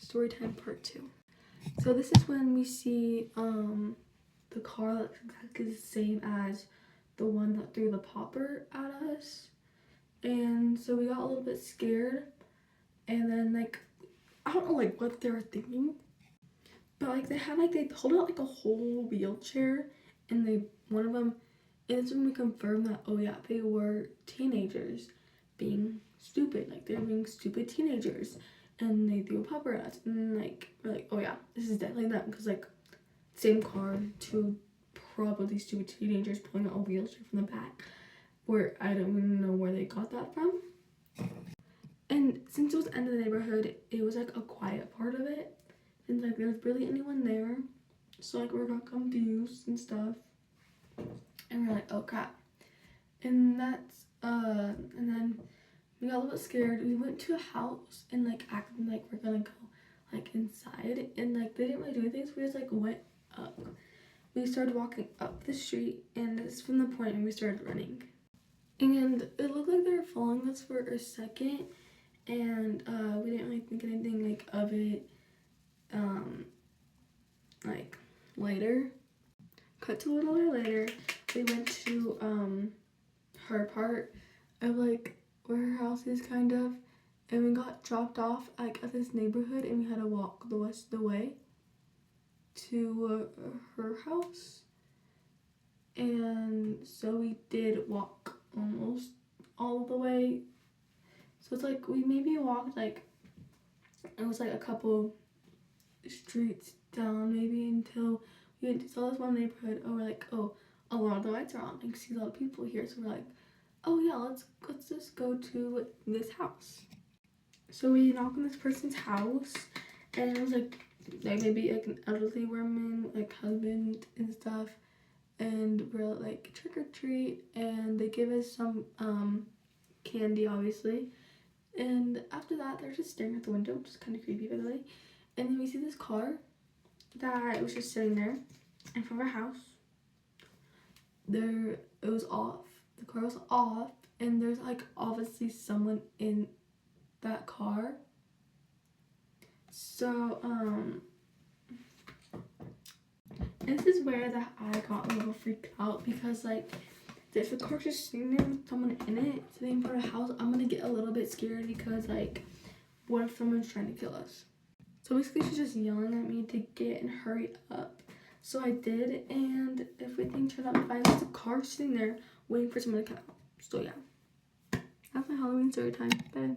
Storytime part 2. So this is when we see the car that's exactly the same as the one that threw the popper at us. And so we got a little bit scared, and then like I don't know like what they were thinking, but like they pulled out like a whole wheelchair, and one of them, and it's when we confirmed that, oh yeah, they were teenagers being stupid, like they're being stupid teenagers, and they threw a popper at us, and like we're like, oh yeah, this is definitely them, because like same car, two probably stupid teenagers pulling out a wheelchair from the back, where I don't even know where they got that from. And since it was the end of the neighborhood, it was like a quiet part of it, and like there was barely anyone there, so like we got confused and stuff, and we're like, oh crap. And then we got a little bit scared. We went to a house and like acting like we're gonna go like inside, and like they didn't really do anything, so we just like went up. We started walking up the street, and it's from the point and we started running. And it looked like they were following us for a second, and we didn't really think anything like of it like later. Cut to a little while later, we went to her part of like where her house is kind of, and we got dropped off like at this neighborhood, and we had to walk the rest of the way to her house. And so we did walk almost all the way. So it's like we maybe walked like, it was like a couple streets down maybe, until we went to this one neighborhood, and we're like, oh, a lot of the lights are on, I can see a lot of people here, so we're like, oh yeah, let's just go to this house. So we knock on this person's house, and it was like maybe like an elderly woman, like husband and stuff, and we're like, trick or treat, and they give us some candy, obviously. And after that, they're just staring at the window, which is kind of creepy, by the way. And then we see this car that was just sitting there in front of our house. It was off. The car was off, and there's like obviously someone in that car. So this is where I got a little freaked out, because like if the car's just sitting there with someone in it sitting in front of the house, I'm gonna get a little bit scared, because like what if someone's trying to kill us? So basically she's just yelling at me to get and hurry up. So I did, and everything turned out fine. There's a car sitting there waiting for someone to come out. So yeah, that's my Halloween story time. Bye.